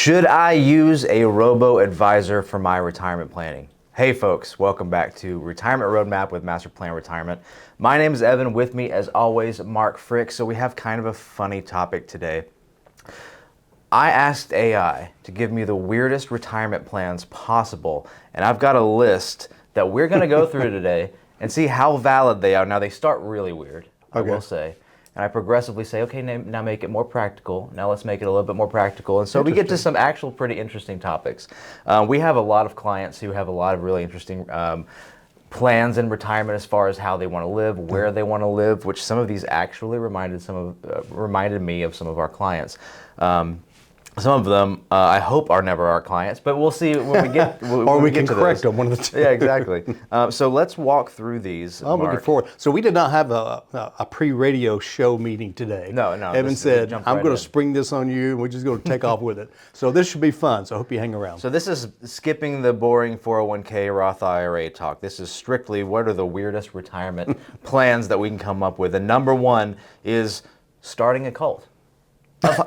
Should I use a robo-advisor for my retirement planning? Hey folks, welcome back to Retirement Roadmap with MasterPlan Retirement. My name is Evan. With me, as always, Mark Frick. So we have kind of a funny topic today. I asked AI to give me the weirdest retirement plans possible, and I've got a list that we're going to go through today and see how valid they are. Now, they start really weird, I will say. And I progressively say, okay, now make it more practical. Now let's make it a little bit more practical. And so we get to some actual pretty interesting topics. We have a lot of clients who have a lot of really interesting plans in retirement as far as how they want to live, where they want to live, which some of these actually reminded me of some of our clients. Some of them, I hope, are never our clients, but we'll see when we get. Or we can correct them, one of the two. Yeah, exactly. So let's walk through these. I'm looking forward. So we did not have a pre-radio show meeting today. No. Evan said, I'm going to spring this on you, and we're just going to take off with it. So this should be fun, so I hope you hang around. So this is skipping the boring 401k Roth IRA talk. This is strictly what are the weirdest retirement plans that we can come up with. And number one is starting a cult.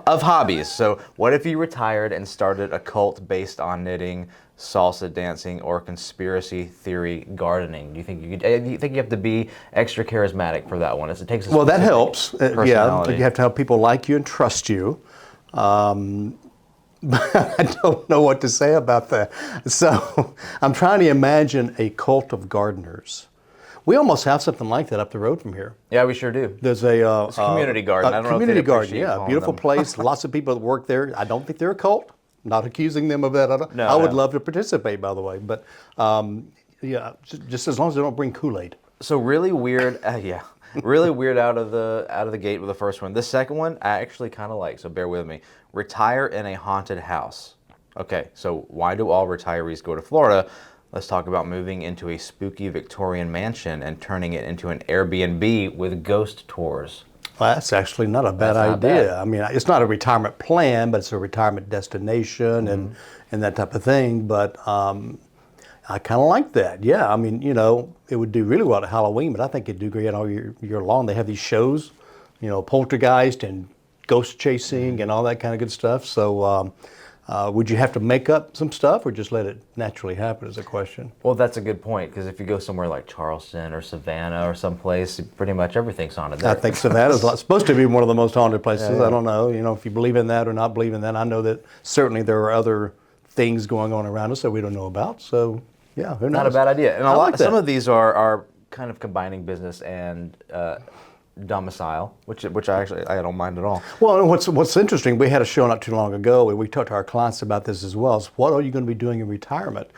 Of hobbies. So what if you retired and started a cult based on knitting, salsa dancing, or conspiracy theory gardening? Do you think you have to be extra charismatic for that one? It takes a that helps. Yeah, you have to have people like you and trust you. But I don't know what to say about that. So I'm trying to imagine a cult of gardeners. We almost have something like that up the road from here. Yeah, we sure do. There's a community garden. I don't know community if garden, yeah, beautiful place. Lots of people that work there. I don't think they're a cult. Not accusing them of that. I would love to participate, by the way. But yeah, just as long as they don't bring Kool-Aid. So really weird. Yeah, really weird out of the gate with the first one. The second one I actually kind of like. So bear with me. Retire in a haunted house. Okay, so why do all retirees go to Florida? Let's talk about moving into a spooky Victorian mansion and turning it into an Airbnb with ghost tours. Well, that's actually not a bad idea. I mean, it's not a retirement plan, but it's a retirement destination and that type of thing. But I kind of like that. Yeah, I mean, it would do really well at Halloween, but I think it'd do great all year long. They have these shows, poltergeist and ghost chasing and all that kind of good stuff. So would you have to make up some stuff or just let it naturally happen is a question? Well, that's a good point, because if you go somewhere like Charleston or Savannah or someplace, pretty much everything's haunted there. I think Savannah's supposed to be one of the most haunted places. Yeah. I don't know, if you believe in that or not believe in that. I know that certainly there are other things going on around us that we don't know about. So, yeah, who knows? Not a bad idea. And some of these are kind of combining business and domicile, which I don't mind at all. Well, and what's interesting, we had a show not too long ago, and we talked to our clients about this as well, is what are you going to be doing in retirement?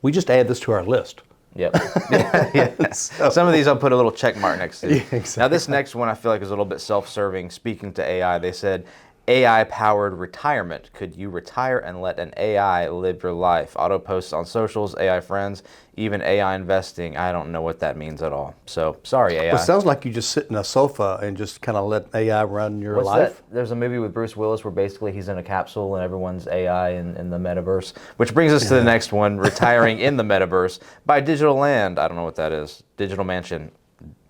We just add this to our list. Yep. Yeah. So, some of these I'll put a little check mark next to. Yeah, exactly. Now this next one I feel like is a little bit self-serving. Speaking to AI, they said, AI-powered retirement. Could you retire and let an AI live your life? Auto posts on socials, AI friends, even AI investing. I don't know what that means at all. So, sorry, AI. Well, it sounds like you just sit in a sofa and just kind of let AI run your life. That? There's a movie with Bruce Willis where basically he's in a capsule and everyone's AI in the metaverse. Which brings us to the next one, retiring in the metaverse. By Digital Land. I don't know what that is. Digital Mansion.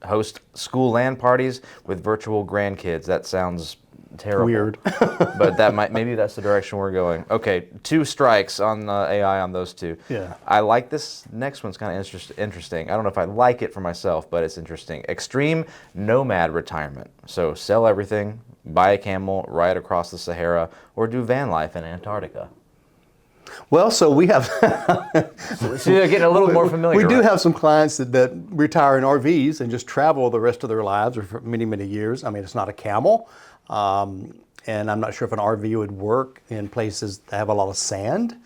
Host school land parties with virtual grandkids. That sounds terrible. Weird. But maybe that's the direction we're going. Okay, 2 strikes on AI on those two. Yeah. I like this next one's kind of interesting. I don't know if I like it for myself, but it's interesting. Extreme nomad retirement. So sell everything, buy a camel, ride across the Sahara, or do van life in Antarctica. Well, so we have... So you're getting a little more familiar. We do have some clients that retire in RVs and just travel the rest of their lives or for many, many years. I mean, it's not a camel. And I'm not sure if an RV would work in places that have a lot of sand.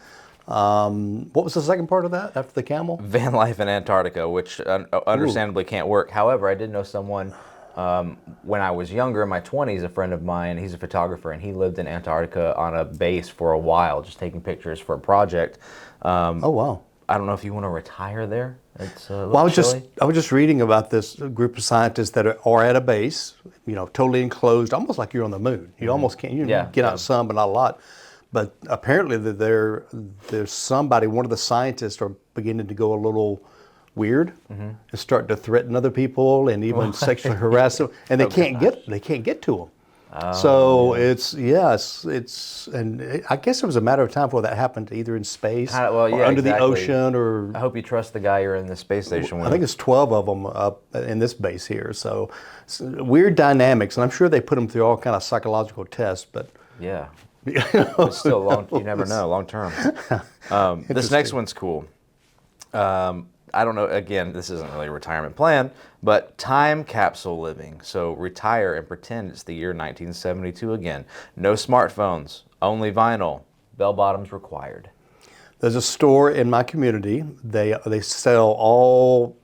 What was the second part of that after the camel? Van life in Antarctica, which understandably can't work. However, I did know someone when I was younger, in my 20s, a friend of mine, he's a photographer, and he lived in Antarctica on a base for a while, just taking pictures for a project. Oh, wow. I don't know if you want to retire there. It's well, I was just reading about this group of scientists that are at a base, totally enclosed, almost like you're on the moon. You almost can't. You get out some, but not a lot. But apparently, there's somebody. One of the scientists are beginning to go a little weird and start to threaten other people and even sexually harass them, and they can't get to them. So I guess it was a matter of time before that happened, either in space Well, or yeah, under the exactly. ocean, or I hope you trust the guy you're in the space station with. I think it's 12 of them up in this base here. So weird dynamics, and I'm sure they put them through all kind of psychological tests. But Yeah. It's still long. You never know, long term. This next one's cool. I don't know. Again, this isn't really a retirement plan, but time capsule living. So retire and pretend it's the year 1972 again. No smartphones, only vinyl. Bell bottoms required. There's a store in my community. They sell all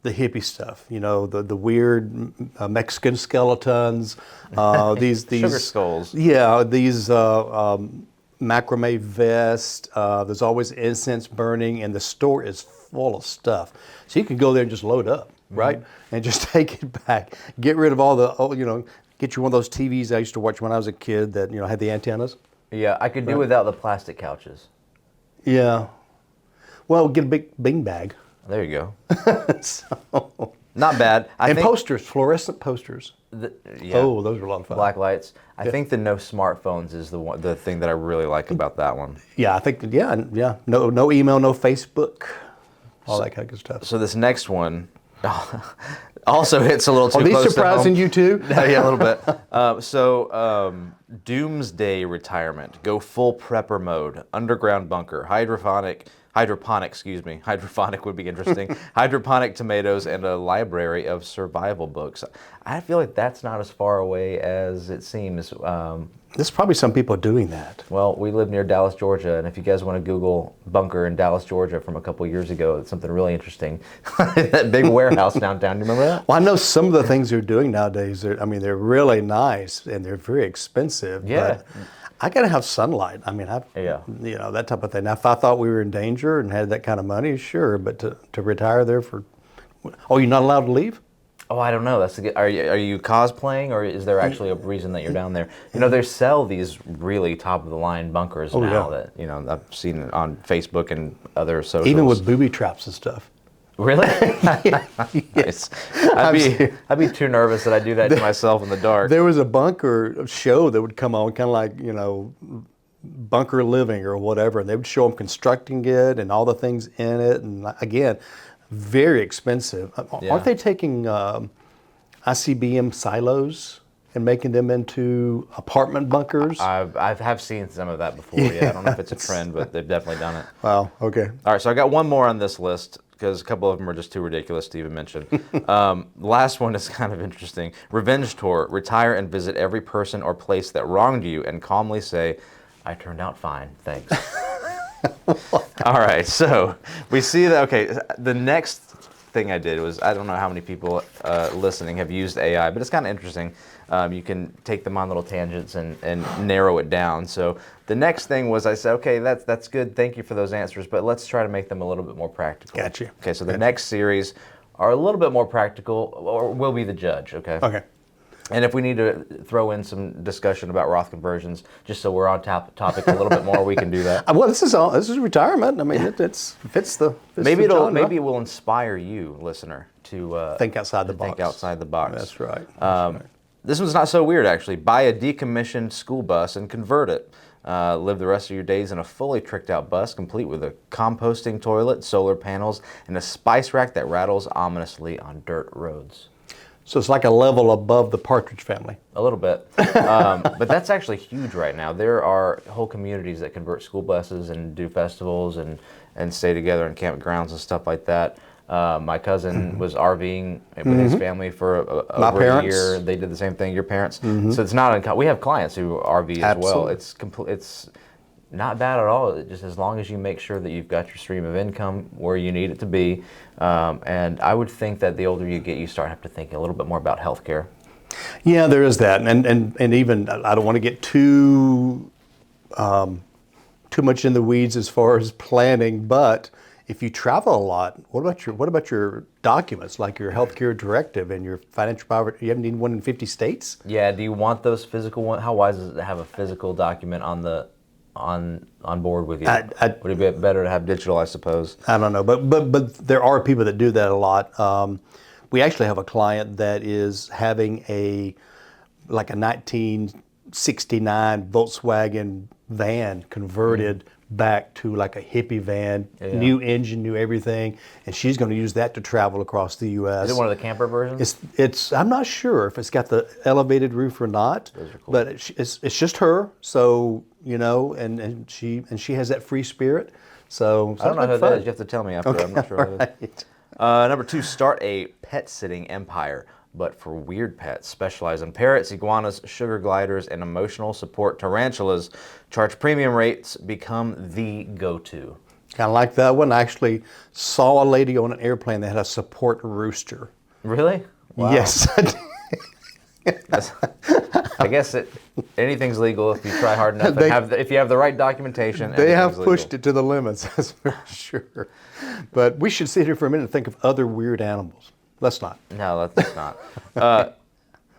the hippie stuff. You know, the weird Mexican skeletons. These Sugar skulls. Yeah, these macrame vests. There's always incense burning, and the store is full of stuff. So you can go there and just load up, right? And just take it back. Get rid of all the, get you one of those TVs I used to watch when I was a kid that, had the antennas. Yeah, I could do without the plastic couches. Yeah. Well, get a big bing bag. There you go. So, not bad. I think posters, fluorescent posters. Oh, those are a lot of fun. Black lights. I think the no smartphones is the thing that I really like about that one. Yeah, I think no email, no Facebook, all that kind of good stuff. So this next one also hits a little too close to home. Are these surprising you too? Yeah, a little bit. Doomsday retirement. Go full prepper mode. Underground bunker. Hydroponic, hydroponic would be interesting. Hydroponic tomatoes and a library of survival books. I feel like that's not as far away as it seems. There's probably some people doing that. Well, we live near Dallas, Georgia, and if you guys want to Google bunker in Dallas, Georgia from a couple of years ago, it's something really interesting. That big warehouse downtown, you remember that? Well, I know some of the things they're doing nowadays, they're really nice and they're very expensive. Yeah. But I got to have sunlight. I mean, that type of thing. Now, if I thought we were in danger and had that kind of money, sure, but to retire there you're not allowed to leave? Oh, I don't know. Are you cosplaying, or is there actually a reason that you're down there? They sell these really top of the line bunkers now that I've seen it on Facebook and other socials. Even with booby traps and stuff. Really? Nice. I'd be too nervous that I do that to myself in the dark. There was a bunker show that would come on, kind of like bunker living or whatever, and they would show them constructing it and all the things in it, and again, very expensive. Yeah. Aren't they taking ICBM silos and making them into apartment bunkers? I have seen some of that before. Yeah, I don't know if it's a trend, but they've definitely done it. Wow. Okay. All right, so I got one more on this list because a couple of them are just too ridiculous to even mention. Last one is kind of interesting. Revenge tour. Retire and visit every person or place that wronged you and calmly say, "I turned out fine, thanks." All right, so we see that, okay, the next thing I did was, I don't know how many people listening have used AI, but it's kind of interesting. You can take them on little tangents and narrow it down. So the next thing was I said, okay, that's good. Thank you for those answers, but let's try to make them a little bit more practical. Gotcha. Okay, so the next series are a little bit more practical, or we'll be the judge, okay? Okay. And if we need to throw in some discussion about Roth conversions, just so we're on topic a little bit more, we can do that. Well, this is retirement. I mean, it fits the maybe genre. Maybe it will inspire you, listener, to think outside the box. Think outside the box. That's right. This one's not so weird, actually. Buy a decommissioned school bus and convert it. Live the rest of your days in a fully tricked out bus, complete with a composting toilet, solar panels, and a spice rack that rattles ominously on dirt roads. So it's like a level above the Partridge Family. A little bit. But that's actually huge right now. There are whole communities that convert school buses and do festivals and stay together in campgrounds and stuff like that. My cousin was RVing with his family for over a year. They did the same thing. Your parents. So it's not uncommon. We have clients who RV as well. It's not bad at all. Just as long as you make sure that you've got your stream of income where you need it to be. And I would think that the older you get, you start to have to think a little bit more about healthcare. Yeah, there is that, and even I don't want to get too much in the weeds as far as planning, but if you travel a lot, what about your documents, like your healthcare directive and your financial power? You haven't need one in 50 states? Yeah. Do you want those physical ones? How wise is it to have a physical document on board with you? Would it be better to have digital, I suppose? I don't know, but there are people that do that a lot. We actually have a client that is having like a 1969 Volkswagen van converted back to like a hippie van, new engine, new everything, and she's going to use that to travel across the U.S. Is it one of the camper versions? It's I'm not sure if it's got the elevated roof or not, but it's just her. So and she has that free spirit. So I don't know like who fun. that is. You have to tell me after. I'm not sure. Who that is. Number 2, start a pet sitting empire, but for weird pets. Specialize in parrots, iguanas, sugar gliders, and emotional support tarantulas. Charge premium rates. Become the go-to. Kind of like that one. I actually saw a lady on an airplane that had a support rooster. Really? Wow. Yes. I guess anything's legal if you try hard enough. If you have the right documentation. They have pushed it to the limits, that's for sure. But we should sit here for a minute and think of other weird animals. Let's not. No, let's not.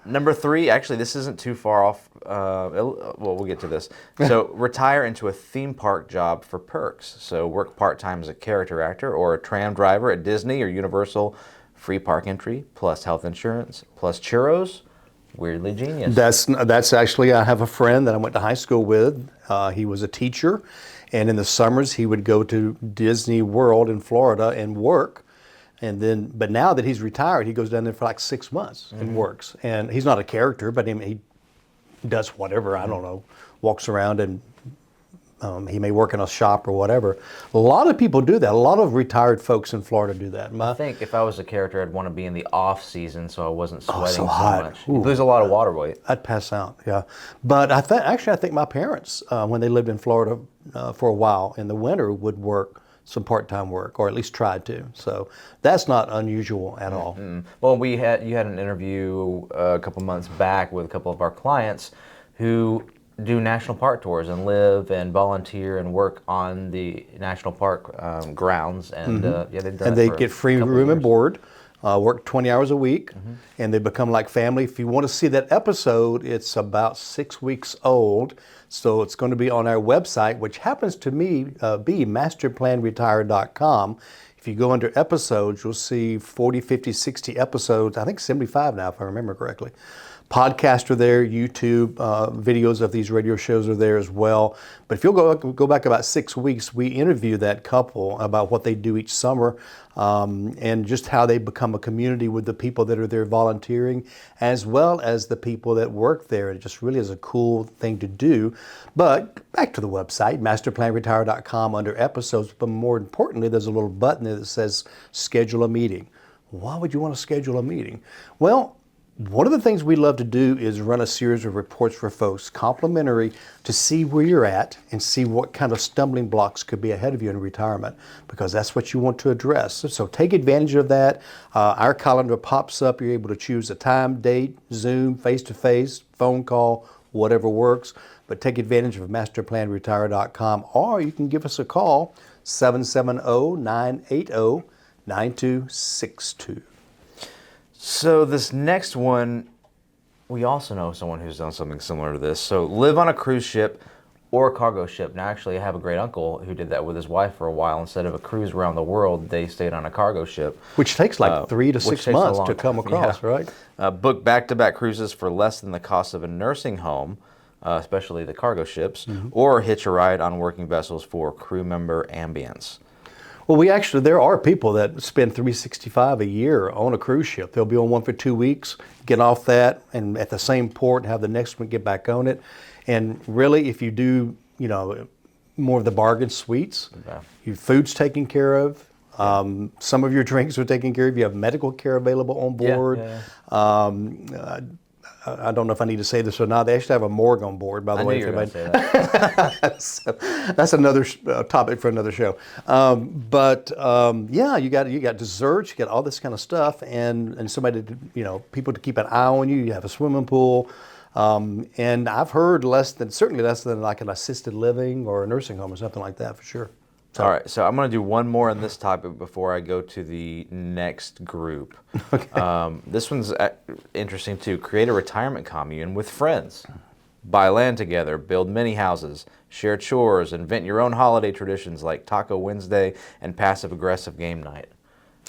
Number 3, actually, this isn't too far off. Well, we'll get to this. So, retire into a theme park job for perks. So, work part-time as a character actor or a tram driver at Disney or Universal. Free park entry, plus health insurance, plus churros. Weirdly genius. That's actually, I have a friend that I went to high school with. He was a teacher, and in the summers he would go to Disney World in Florida and work. But now that he's retired, he goes down there for like 6 months and works. And he's not a character, but he does whatever, I don't know, walks around and he may work in a shop or whatever. A lot of people do that. A lot of retired folks in Florida do that. I think if I was a character, I'd want to be in the off season so I wasn't sweating so hot. much. You lose a lot of water weight. I'd pass out, yeah. But I think my parents, when they lived in Florida for a while in the winter, would work some part-time work, or at least tried to. So that's not unusual at all. Well, you had an interview a couple months back with a couple of our clients who do national park tours and live and volunteer and work on the national park grounds, and they've done. And they get free room and board, work 20 hours a week, and they become like family. If you want to see that episode, it's about 6 weeks old, so it's going to be on our website, which happens to be MasterPlanRetire.com. If you go under episodes, you'll see 40, 50, 60 episodes. I think 75 now, if I remember correctly. Podcasts are there, YouTube videos of these radio shows are there as well. But if you'll go back about 6 weeks, we interview that couple about what they do each summer and just how they become a community with the people that are there volunteering, as well as the people that work there. It just really is a cool thing to do. But back to the website, MasterPlanRetire.com under episodes. But more importantly, there's a little button there that says schedule a meeting. Why would you want to schedule a meeting? Well, one of the things we love to do is run a series of reports for folks, complimentary, to see where you're at and see what kind of stumbling blocks could be ahead of you in retirement, because that's what you want to address. So take advantage of that. Our calendar pops up. You're able to choose a time, date, Zoom, face-to-face, phone call, whatever works. But take advantage of MasterPlanRetire.com, or you can give us a call, 770-980-9262. So this next one, we also know someone who's done something similar to this. So live on a cruise ship or a cargo ship. Now, actually, I have a great uncle who did that with his wife for a while. Instead of a cruise around the world, they stayed on a cargo ship. Which takes like 3 to 6 months to come across, right? Book back-to-back cruises for less than the cost of a nursing home, especially the cargo ships, or hitch a ride on working vessels for crew member ambience. Well, there are people that spend $365 a year on a cruise ship. They'll be on one for 2 weeks, get off that, and at the same port, have the next one get back on it. And really, if you do, more of the bargain suites, your food's taken care of. Some of your drinks are taken care of. You have medical care available on board. I don't know if I need to say this or not. They actually have a morgue on board, by the way. I knew you were going to say that. So that's another topic for another show. You got desserts, you got all this kind of stuff, and somebody, people to keep an eye on you. You have a swimming pool, and I've heard certainly less than like an assisted living or a nursing home or something like that for sure. All right, so I'm going to do one more on this topic before I go to the next group. Okay. This one's interesting too. Create a retirement commune with friends. Buy land together, build mini houses, share chores, invent your own holiday traditions like Taco Wednesday and passive-aggressive game night.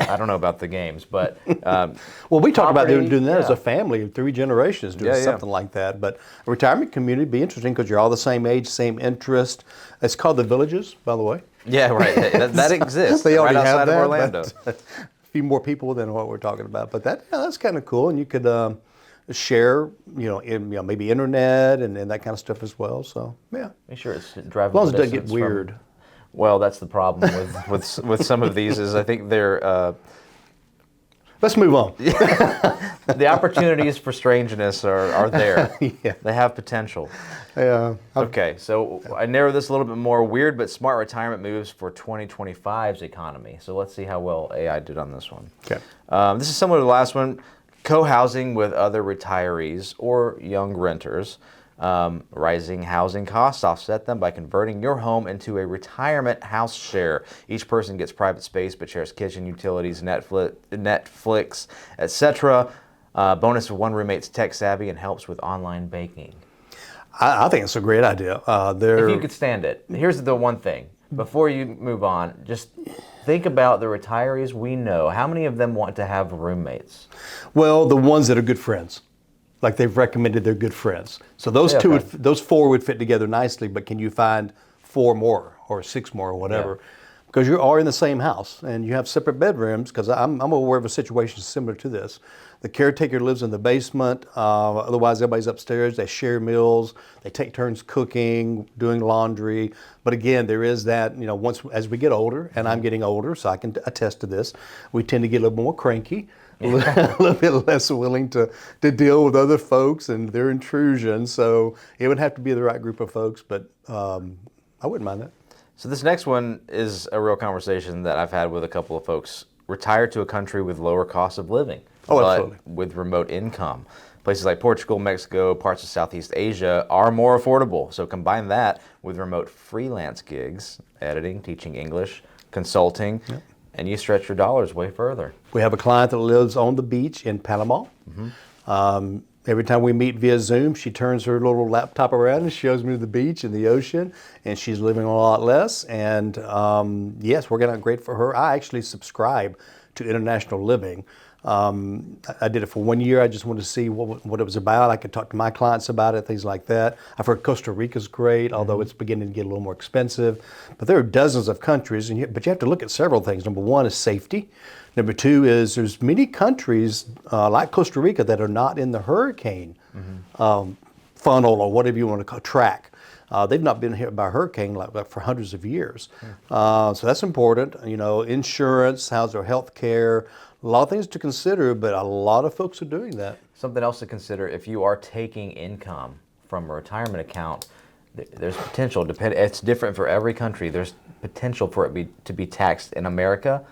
I don't know about the games, but well, we talked about property, doing that as yeah. a family, 3 generations, doing Yeah, yeah. something like that. But a retirement community would be interesting because you're all the same age, same interest. It's called the Villages, by the way. Yeah, right. That exists They right already have outside of that, Orlando. but a few more people than what we're talking about. But that's kind of cool, and you could share, maybe internet and that kind of stuff as well. So yeah, Make sure it's as drivable long as it doesn't get distance from- weird. Well, that's the problem with some of these is I think they're Let's move on. the opportunities for strangeness are there. Yeah. They have potential. Yeah. Okay, so I narrowed this a little bit more. Weird but smart retirement moves for 2025's economy. So let's see how well AI did on this one. Okay. This is similar to the last one. Co-housing with other retirees or young renters. Rising housing costs offset them by converting your home into a retirement house share. Each person gets private space but shares kitchen, utilities, Netflix, etc. Bonus for one roommate's tech savvy and helps with online baking. I think it's a great idea. If you could stand it. Here's the one thing. Before you move on, just think about the retirees we know. How many of them want to have roommates? Well, the ones that are good friends. Like they've recommended they're good friends. So those Yeah, okay. those 4 would fit together nicely, but can you find 4 more or 6 more or whatever? Yeah. Because you are in the same house and you have separate bedrooms, because I'm aware of a situation similar to this. The caretaker lives in the basement, otherwise everybody's upstairs, they share meals, they take turns cooking, doing laundry. But again, there is that, as we get older, and I'm getting older, so I can attest to this, we tend to get a little more cranky. A little bit less willing to deal with other folks and their intrusion. So it would have to be the right group of folks, but I wouldn't mind that. So this next one is a real conversation that I've had with a couple of folks. Retire to a country with lower cost of living, Oh, but absolutely. with remote income. Places like Portugal, Mexico, parts of Southeast Asia are more affordable. So combine that with remote freelance gigs, editing, teaching English, consulting, and you stretch your dollars way further. We have a client that lives on the beach in Panama. Every time we meet via Zoom, she turns her little laptop around and shows me the beach and the ocean, and she's living on a lot less. And yes, working out great for her. I actually subscribe to International Living. I did it for 1 year. I just wanted to see what it was about. I could talk to my clients about it, things like that. I've heard Costa Rica's great, although it's beginning to get a little more expensive. But there are dozens of countries, but you have to look at several things. Number one is safety. Number two is there's many countries like Costa Rica that are not in the hurricane funnel or whatever you want to call track. They've not been hit by a hurricane like for hundreds of years. So that's important. Insurance, how's their health care, a lot of things to consider, but a lot of folks are doing that. Something else to consider, if you are taking income from a retirement account, there's potential. It's different for every country. There's potential for it to be taxed in America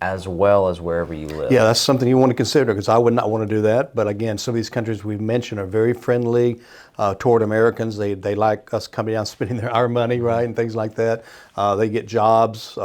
as well as wherever you live. Yeah, that's something you want to consider, because I would not want to do that. But again, some of these countries we've mentioned are very friendly toward Americans. They like us coming down, spending our money, right, and things like that. They get jobs,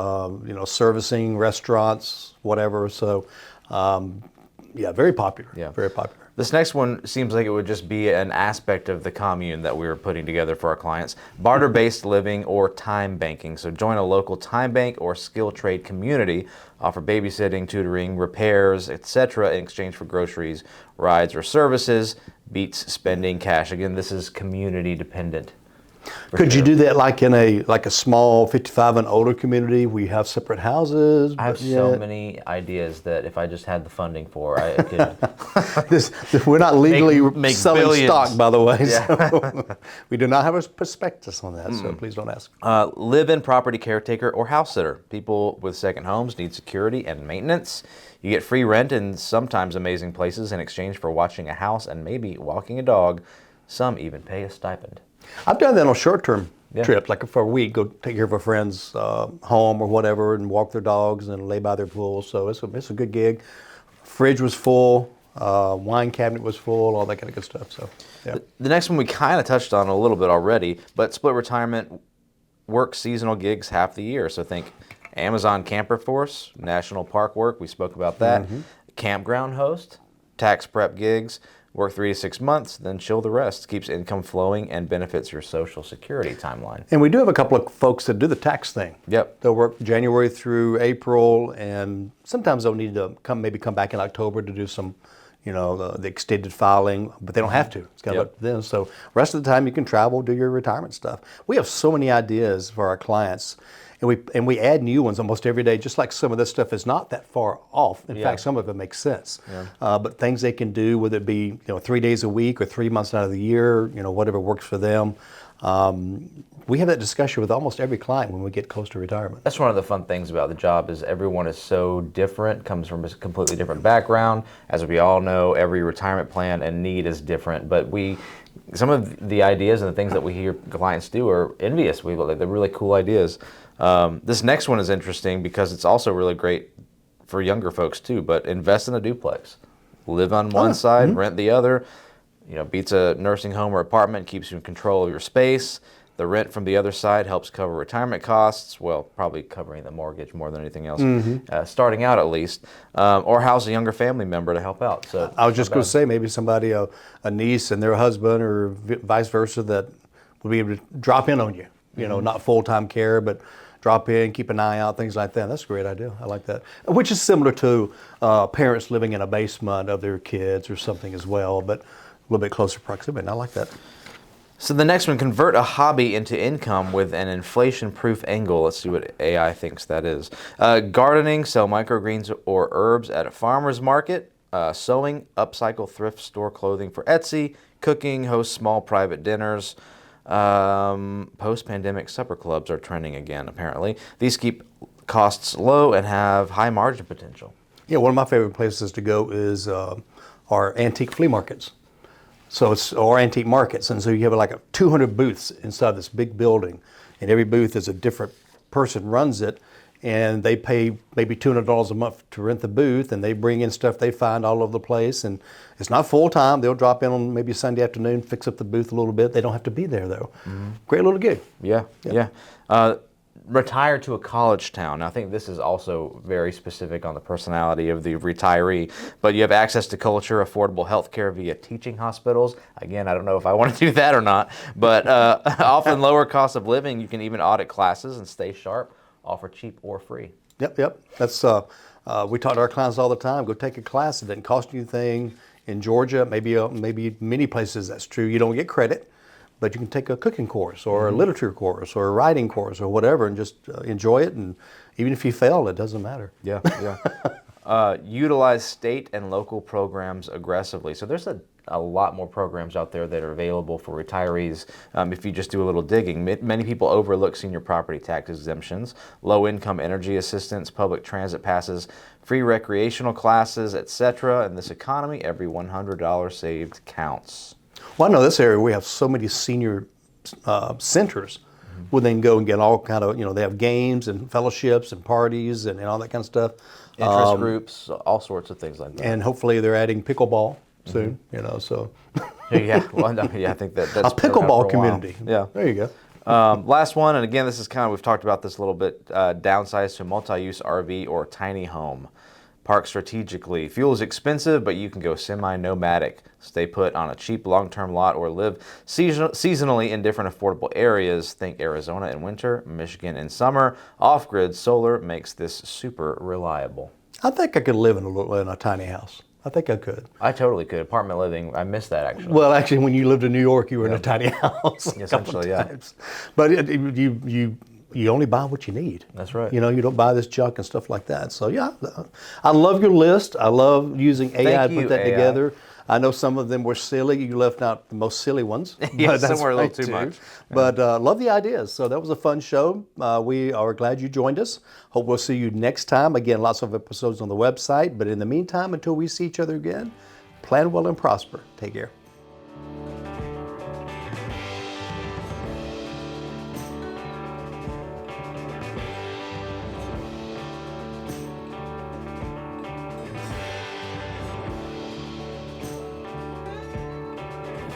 servicing restaurants, whatever. So, yeah, very popular. Yeah. Very popular. This next one seems like it would just be an aspect of the commune that we were putting together for our clients. Barter-based living or time banking. So join a local time bank or skill trade community. Offer babysitting, tutoring, repairs, etc. in exchange for groceries, rides, or services. Beats spending cash. Again, this is community dependent. Could you do that like in a small 55 and older community where you have separate houses? I have so many ideas that if I just had the funding for, I could. We're not legally Make selling billions. stock, by the way. Yeah. So we do not have a prospectus on that, so please don't ask. Live-in property caretaker or house sitter. People with second homes need security and maintenance. You get free rent in sometimes amazing places in exchange for watching a house and maybe walking a dog. Some even pay a stipend. I've done that on short-term Yeah. trips, like for a week, go take care of a friend's home or whatever and walk their dogs and lay by their pool. So it's a good gig. Fridge was full, wine cabinet was full, all that kind of good stuff. So yeah. The next one we kind of touched on a little bit already, but split retirement work seasonal gigs half the year. So think Amazon Camper Force, National Park work, we spoke about that. Campground host, tax prep gigs, Work 3 to 6 months, then chill the rest. Keeps income flowing and benefits your Social Security timeline. And we do have a couple of folks that do the tax thing. Yep. They'll work January through April, and sometimes they'll need to come back in October to do some, the extended filing, but they don't have to. It's kind of up to them. So rest of the time you can travel, do your retirement stuff. We have so many ideas for our clients, and we add new ones almost every day, just like some of this stuff is not that far off. In fact, some of it makes sense. But things they can do, whether it be 3 days a week or 3 months out of the year, whatever works for them. We have that discussion with almost every client when we get close to retirement. That's one of the fun things about the job is everyone is so different, comes from a completely different background. As we all know, every retirement plan and need is different, but some of the ideas and the things that we hear clients do are envious. They're really cool ideas. This next one is interesting because it's also really great for younger folks too, but invest in a duplex. Live on one side, rent the other. Beats a nursing home or apartment, keeps you in control of your space. The rent from the other side helps cover retirement costs, well, probably covering the mortgage more than anything else, starting out at least, or house a younger family member to help out. So I was just going to say maybe somebody, a niece and their husband or vice versa, that will be able to drop in on you, not full-time care, but drop in, keep an eye out, things like that. That's a great idea. I like that. Which is similar to parents living in a basement of their kids or something as well, but a little bit closer proximity. I like that. So the next one, convert a hobby into income with an inflation-proof angle. Let's see what AI thinks that is. Gardening, sell microgreens or herbs at a farmer's market. Sewing, upcycle thrift store clothing for Etsy. Cooking, host small private dinners. Post-pandemic supper clubs are trending again, apparently. These keep costs low and have high margin potential. Yeah, one of my favorite places to go is our antique flea markets. So or antique markets, and so you have like 200 booths inside this big building, and every booth is a different person runs it, and they pay maybe $200 a month to rent the booth, and they bring in stuff they find all over the place, and it's not full time. They'll drop in on maybe Sunday afternoon, fix up the booth a little bit. They don't have to be there though. Great little gig. Yeah. Retire to a college town. Now, I think this is also very specific on the personality of the retiree, but you have access to culture, affordable health care via teaching hospitals. Again, I don't know if I want to do that or not, but often lower cost of living. You can even audit classes and stay sharp, offer cheap or free. Yep. That's we talk to our clients all the time. Go take a class. It doesn't cost you anything. In Georgia, maybe many places that's true. You don't get credit, but you can take a cooking course or a literature course or a writing course or whatever and just enjoy it. And even if you fail, it doesn't matter. Yeah. Utilize state and local programs aggressively. So there's a lot more programs out there that are available for retirees if you just do a little digging. Many people overlook senior property tax exemptions, low-income energy assistance, public transit passes, free recreational classes, etc. In this economy, every $100 saved counts. Well, I know this area we have so many senior centers where they can go and get all kind of, they have games and fellowships and parties and all that kind of stuff. Interest groups, all sorts of things like that. And hopefully they're adding pickleball soon, so. I think that's a pickleball community. Yeah. There you go. Last one, and again, this is we've talked about this a little bit, downsize to a multi-use RV or tiny home. Park strategically. Fuel is expensive, but you can go semi-nomadic. Stay put on a cheap long-term lot or live seasonally in different affordable areas. Think Arizona in winter, Michigan in summer. Off-grid solar makes this super reliable. I think I could live in a tiny house. I think I could. I totally could. Apartment living, I miss that actually. Well, actually, when you lived in New York, you were in a tiny house. Essentially, yeah. But you only buy what you need. That's right. You don't buy this junk and stuff like that. So yeah, I love your list. I love using AI to put that together. I know some of them were silly. You left out the most silly ones. Yeah, some were a little too much. But love the ideas. So that was a fun show. We are glad you joined us. Hope we'll see you next time. Again, lots of episodes on the website. But in the meantime, until we see each other again, plan well and prosper. Take care.